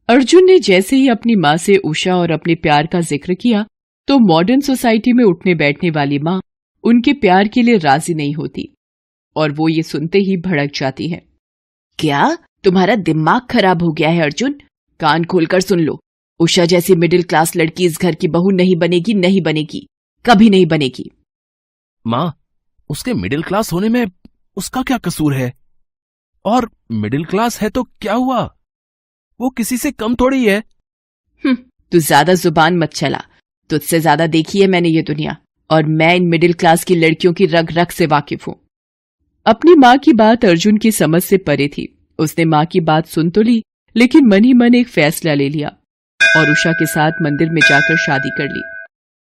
अर्जुन ने जैसे ही अपनी माँ से उषा और अपने प्यार का जिक्र किया तो मॉडर्न सोसाइटी में उठने बैठने वाली माँ उनके प्यार के लिए राजी नहीं होती और वो ये सुनते ही भड़क जाती है। क्या तुम्हारा दिमाग खराब हो गया है अर्जुन? कान खोलकर सुन लो, उषा जैसी मिडिल क्लास लड़की इस घर की बहू नहीं बनेगी, नहीं बनेगी, कभी नहीं बनेगी। माँ, उसके मिडिल क्लास होने में उसका क्या कसूर है? और मिडिल क्लास है तो क्या हुआ, वो किसी से कम थोड़ी है। तू ज्यादा जुबान मत चला, तुझसे ज्यादा देखी है मैंने ये दुनिया और मैं इन मिडिल क्लास की लड़कियों की रग रग से वाकिफ हूं। अपनी माँ की बात अर्जुन की समझ से परे थी। उसने माँ की बात सुन तो ली, लेकिन मन ही मन एक फैसला ले लिया और उषा के साथ मंदिर में जाकर शादी कर ली।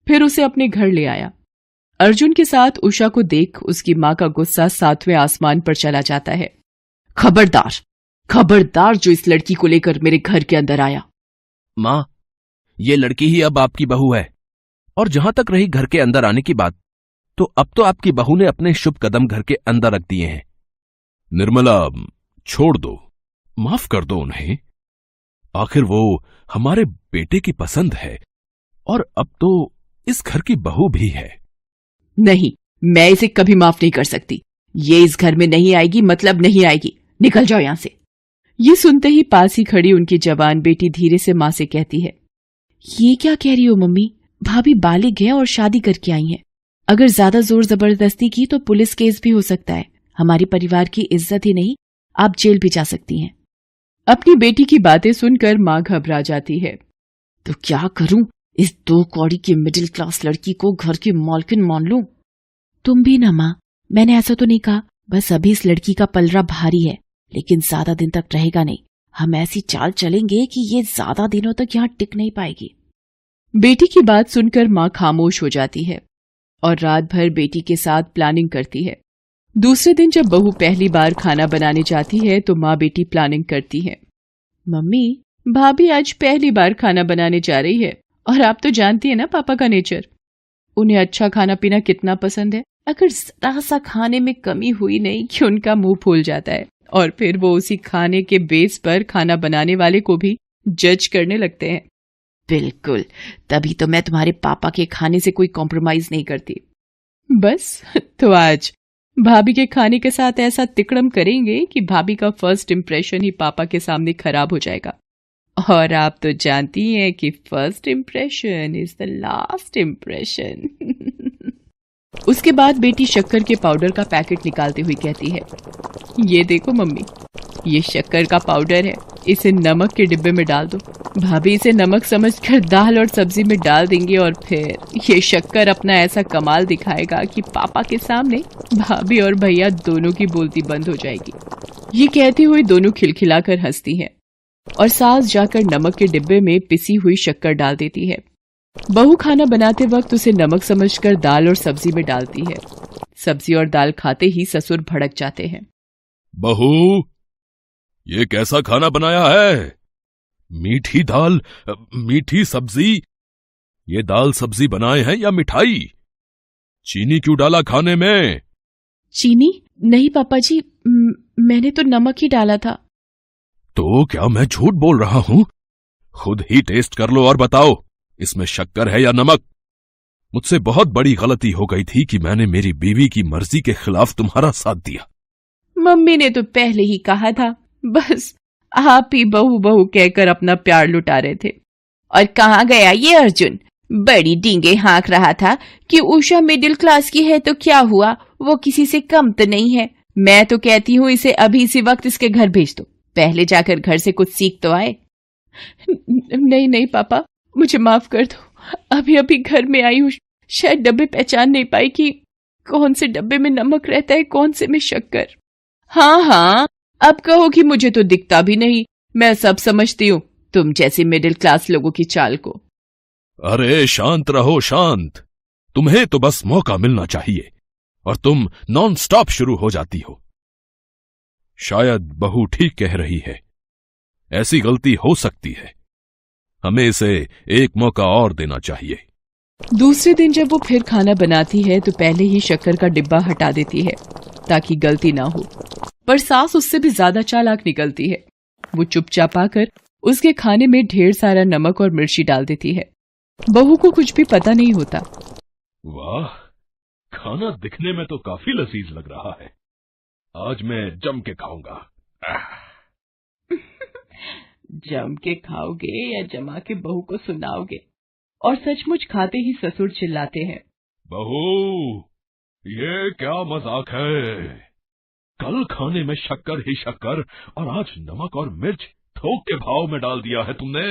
फिर उसे अपने घर ले आया। अर्जुन के साथ उषा को देख उसकी माँ का गुस्सा 7वें आसमान पर चला जाता है। खबरदार, खबरदार जो इस लड़की को लेकर मेरे घर के अंदर आया। माँ, ये लड़की ही अब आपकी बहू है। और जहां तक रही घर के अंदर आने की बात, तो अब तो आपकी बहू ने अपने शुभ कदम घर के अंदर रख दिए हैं। निर्मला, छोड़ दो, माफ कर दो उन्हें। आखिर वो हमारे बेटे की पसंद है और अब तो इस घर की बहू भी है। नहीं, मैं इसे कभी माफ नहीं कर सकती। ये इस घर में नहीं आएगी, मतलब नहीं आएगी। निकल जाओ यहां से। ये सुनते ही पास ही खड़ी उनकी जवान बेटी धीरे से मां से कहती है, ये क्या कह रही हो मम्मी? भाभी बालिग है और शादी करके आई हैं। अगर ज्यादा जोर जबरदस्ती की तो पुलिस केस भी हो सकता है। हमारे परिवार की इज्जत ही नहीं, आप जेल भी जा सकती हैं। अपनी बेटी की बातें सुनकर मां घबरा जाती है। तो क्या करूं, इस 2 कौड़ी की मिडिल क्लास लड़की को घर की मालकिन मान लूं? तुम भी ना मां, मैंने ऐसा तो नहीं कहा। बस अभी इस लड़की का पलड़ा भारी है, लेकिन ज्यादा दिन तक रहेगा नहीं। हम ऐसी चाल चलेंगे कि ये ज्यादा दिनों तक यहाँ टिक नहीं पाएगी। बेटी की बात सुनकर मां खामोश हो जाती है और रात भर बेटी के साथ प्लानिंग करती है। दूसरे दिन जब बहू पहली बार खाना बनाने जाती है तो माँ बेटी प्लानिंग करती है। मम्मी, भाभी आज पहली बार खाना बनाने जा रही है और आप तो जानती है ना पापा का नेचर। उन्हें अच्छा खाना पीना कितना पसंद है। अगर जरा सा खाने में कमी हुई नहीं कि उनका मुंह फूल जाता है और फिर वो उसी खाने के बेस पर खाना बनाने वाले को भी जज करने लगते हैं। बिल्कुल, तभी तो मैं तुम्हारे पापा के खाने से कोई कॉम्प्रोमाइज नहीं करती। बस तो आज भाभी के खाने के साथ ऐसा तिकड़म करेंगे कि भाभी का फर्स्ट इम्प्रेशन ही पापा के सामने खराब हो जाएगा। और आप तो जानती हैं कि first impression is the last impression. उसके बाद बेटी शक्कर के पाउडर का पैकेट निकालते हुए कहती है, ये देखो मम्मी, ये शक्कर का पाउडर है, इसे नमक के डिब्बे में डाल दो। भाभी इसे नमक समझकर दाल और सब्जी में डाल देंगे और फिर ये शक्कर अपना ऐसा कमाल दिखाएगा कि पापा के सामने भाभी और भैया दोनों की बोलती बंद हो जाएगी। ये कहते हुए दोनों खिलखिलाकर हंसती हैं और सास जाकर नमक के डिब्बे में पिसी हुई शक्कर डाल देती है। बहू खाना बनाते वक्त उसे नमक समझकर दाल और सब्जी में डालती है। सब्जी और दाल खाते ही ससुर भड़क जाते हैं। बहू, ये कैसा खाना बनाया है? मीठी दाल, मीठी सब्जी। ये दाल सब्जी बनाए हैं या मिठाई? चीनी क्यों डाला खाने में? चीनी नहीं पापा जी, मैंने तो नमक ही डाला था। तो क्या मैं झूठ बोल रहा हूं? खुद ही टेस्ट कर लो और बताओ, इसमें शक्कर है या नमक? मुझसे बहुत बड़ी गलती हो गई थी कि मैंने मेरी बीवी की मर्जी के खिलाफ तुम्हारा साथ दिया। मम्मी ने तो पहले ही कहा था, बस आप ही बहू बहू कहकर अपना प्यार लुटा रहे थे। और कहाँ गया ये अर्जुन? बड़ी डींगे हाँक रहा था कि उषा मिडिल क्लास की है तो क्या हुआ, वो किसी से कम तो नहीं है। मैं तो कहती हूँ इसे अभी इसी वक्त इसके घर भेज दो, पहले जाकर घर से कुछ सीख तो आए। नहीं नहीं पापा, मुझे माफ कर दो, अभी अभी घर में आई हूँ, शायद डब्बे पहचान नहीं पाई कि कौन से डब्बे में नमक रहता है, कौन से में शक्कर। हाँ, अब कहो कि मुझे तो दिखता भी नहीं, मैं सब समझती हूँ तुम जैसे मिडिल क्लास लोगों की चाल को। अरे शांत रहो, शांत। तुम्हें तो बस मौका मिलना चाहिए और तुम नॉन स्टॉप शुरू हो जाती हो। शायद बहू ठीक कह रही है, ऐसी गलती हो सकती है, हमें इसे एक मौका और देना चाहिए। दूसरे दिन जब वो फिर खाना बनाती है तो पहले ही शक्कर का डिब्बा हटा देती है ताकि गलती ना हो, पर सास उससे भी ज्यादा चालाक निकलती है। वो चुपचाप आकर उसके खाने में ढेर सारा नमक और मिर्ची डाल देती है। बहू को कुछ भी पता नहीं होता। वाह, खाना दिखने में तो काफी लजीज लग रहा है। आज मैं जम के खाऊंगा। जम के खाओगे या जमा के बहू को सुनाओगे? और सचमुच खाते ही ससुर चिल्लाते हैं, बहू, ये क्या मजाक है? कल खाने में शक्कर ही शक्कर और आज नमक और मिर्च थोक के भाव में डाल दिया है तुमने।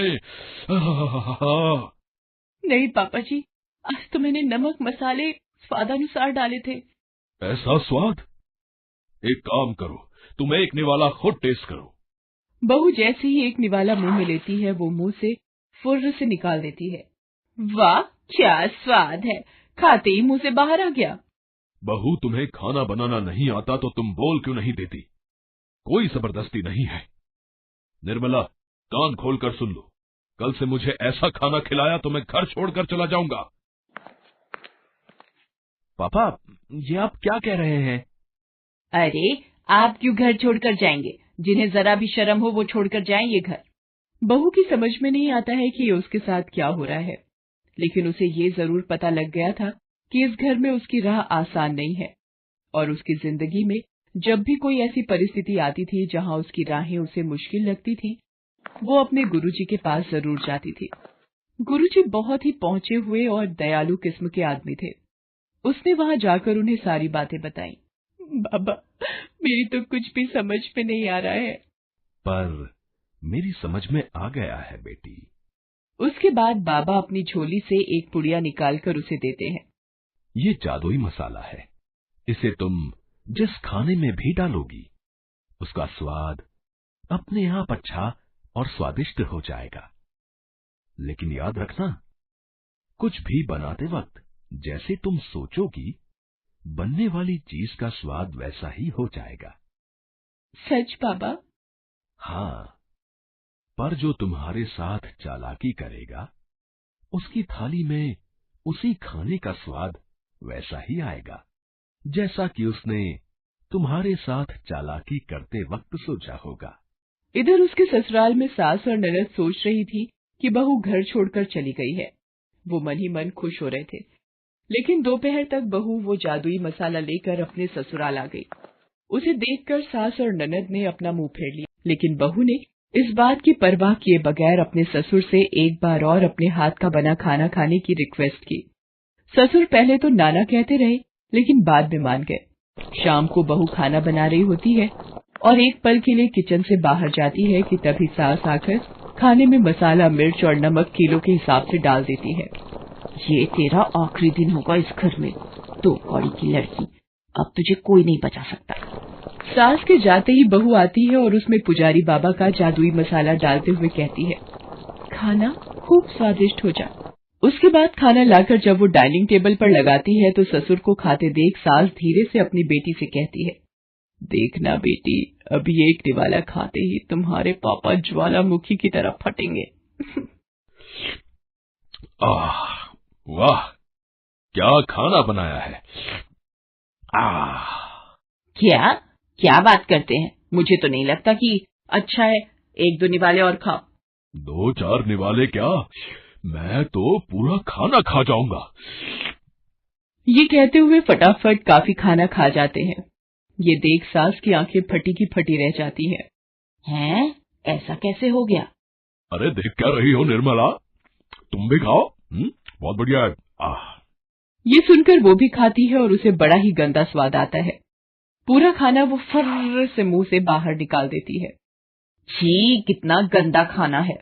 नहीं पापा जी, आज तो मैंने नमक मसाले स्वादानुसार डाले थे। ऐसा स्वाद? एक काम करो, तुम एक निवाला खुद टेस्ट करो। बहू जैसे ही एक निवाला मुंह में लेती है, वो मुंह से फुर्र से निकाल देती है। वाह, क्या स्वाद है! खाते ही मुंह से बाहर आ गया। बहू, तुम्हें खाना बनाना नहीं आता तो तुम बोल क्यों नहीं देती? कोई जबरदस्ती नहीं है। निर्मला, कान खोलकर सुन लो, कल से मुझे ऐसा खाना खिलाया तो मैं घर छोड़कर चला जाऊंगा। पापा, ये आप क्या कह रहे हैं? अरे, आप क्यों घर छोड़कर जाएंगे? जिन्हें जरा भी शर्म हो वो छोड़कर जाएं ये घर। बहू की समझ में नहीं आता है कि उसके साथ क्या हो रहा है, लेकिन उसे ये जरूर पता लग गया था कि इस घर में उसकी राह आसान नहीं है। और उसकी जिंदगी में जब भी कोई ऐसी परिस्थिति आती थी जहां उसकी राहें उसे मुश्किल लगती थी, वो अपने गुरुजी के पास जरूर जाती थी। गुरुजी बहुत ही पहुंचे हुए और दयालु किस्म के आदमी थे। उसने वहां जाकर उन्हें सारी बातें बताई। बाबा, मेरी तो कुछ भी समझ में नहीं आ रहा है। पर मेरी समझ में आ गया है बेटी। उसके बाद बाबा अपनी झोली से एक पुड़िया निकालकर उसे देते हैं। ये जादुई मसाला है, इसे तुम जिस खाने में भी डालोगी उसका स्वाद अपने आप अच्छा और स्वादिष्ट हो जाएगा। लेकिन याद रखना, कुछ भी बनाते वक्त जैसे तुम सोचोगी, बनने वाली चीज का स्वाद वैसा ही हो जाएगा। सच बाबा? हाँ, पर जो तुम्हारे साथ चालाकी करेगा, उसकी थाली में उसी खाने का स्वाद वैसा ही आएगा जैसा कि उसने तुम्हारे साथ चालाकी करते वक्त सोचा होगा। इधर उसके ससुराल में सास और ननद सोच रही थी कि बहू घर छोड़कर चली गई है। वो मन ही मन खुश हो रहे थे, लेकिन दोपहर तक बहू वो जादुई मसाला लेकर अपने ससुराल आ गई। उसे देखकर सास और ननद ने अपना मुंह फेर लिया, लेकिन बहू ने इस बात की परवाह किए बगैर अपने ससुर से एक बार और अपने हाथ का बना खाना खाने की रिक्वेस्ट की। ससुर पहले तो नाना कहते रहे, लेकिन बाद में मान गए। शाम को बहू खाना बना रही होती है और एक पल के लिए किचन से बाहर जाती है कि तभी सास आकर खाने में मसाला, मिर्च और नमक किलो के हिसाब से डाल देती है। ये तेरा आखिरी दिन होगा इस घर में, दो कौड़ी की लड़की, अब तुझे कोई नहीं बचा सकता। सास के जाते ही बहू आती है और उसमें पुजारी बाबा का जादुई मसाला डालते हुए कहती है, खाना खूब स्वादिष्ट हो जा। उसके बाद खाना लाकर जब वो डाइनिंग टेबल पर लगाती है तो ससुर को खाते देख सास धीरे से अपनी बेटी से कहती है, देखना बेटी, अभी एक निवाला खाते ही तुम्हारे पापा ज्वालामुखी की तरह फटेंगे। आह, वाह, क्या खाना बनाया है। क्या बात करते हैं? मुझे तो नहीं लगता कि अच्छा है, एक दो निवाले और खाओ। 2-4 निवाले क्या, मैं तो पूरा खाना खा जाऊंगा। ये कहते हुए फटाफट काफी खाना खा जाते हैं। ये देख सास की आंखें फटी की फटी रह जाती हैं। हैं? ऐसा कैसे हो गया? अरे देख क्या रही हो निर्मला, तुम भी खाओ, बहुत बढ़िया है। ये सुनकर वो भी खाती है और उसे बड़ा ही गंदा स्वाद आता है। पूरा खाना वो फर्र से मुंह से बाहर निकाल देती है। छी, कितना गंदा खाना है।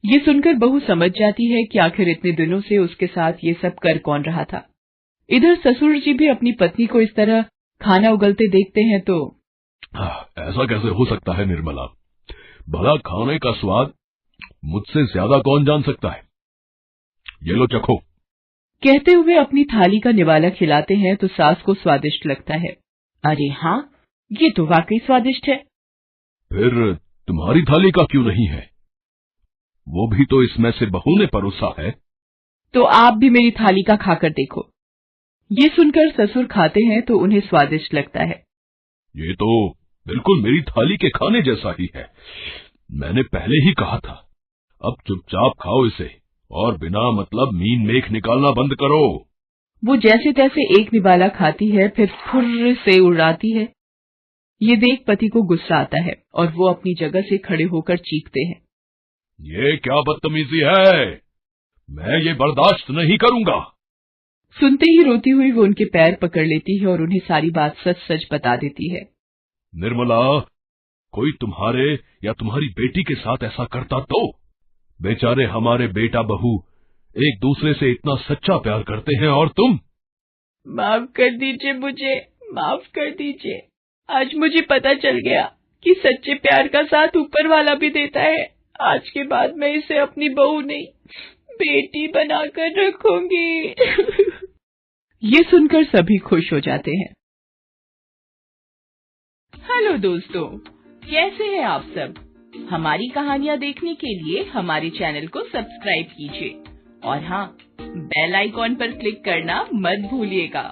ये सुनकर बहू समझ जाती है कि आखिर इतने दिनों से उसके साथ ये सब कर कौन रहा था। इधर ससुर जी भी अपनी पत्नी को इस तरह खाना उगलते देखते हैं तो ऐसा कैसे हो सकता है निर्मला, भला खाने का स्वाद मुझसे ज्यादा कौन जान सकता है। ये लो चखो। कहते हुए अपनी थाली का निवाला खिलाते हैं तो सास को स्वादिष्ट लगता है। अरे हाँ, ये तो वाकई स्वादिष्ट है। फिर तुम्हारी थाली का क्यों नहीं है? वो भी तो इसमें से बहू ने परोसा है। तो आप भी मेरी थाली का खाकर देखो। ये सुनकर ससुर खाते हैं तो उन्हें स्वादिष्ट लगता है। ये तो बिल्कुल मेरी थाली के खाने जैसा ही है। मैंने पहले ही कहा था, अब चुपचाप खाओ इसे और बिना मतलब मीन मेख निकालना बंद करो। वो जैसे तैसे एक निवाला खाती है, फिर फुर्र से उड़ाती है। ये देख पति को गुस्सा आता है और वो अपनी जगह से खड़े होकर चीखते हैं। ये क्या बदतमीजी है, मैं ये बर्दाश्त नहीं करूंगा। सुनते ही रोती हुई वो उनके पैर पकड़ लेती है और उन्हें सारी बात सच सच बता देती है। निर्मला, कोई तुम्हारे या तुम्हारी बेटी के साथ ऐसा करता तो? बेचारे हमारे बेटा बहू एक दूसरे से इतना सच्चा प्यार करते हैं और तुम। माफ कर दीजिए मुझे, माफ कर दीजिए। आज मुझे पता चल गया कि सच्चे प्यार का साथ ऊपर वाला भी देता है। आज के बाद मैं इसे अपनी बहू नहीं, बेटी बनाकर रखूंगी। ये सुनकर सभी खुश हो जाते हैं। हेलो दोस्तों, कैसे हैं आप सब? हमारी कहानियां देखने के लिए हमारे चैनल को सब्सक्राइब कीजिए और हाँ, बेल आइकॉन पर क्लिक करना मत भूलिएगा।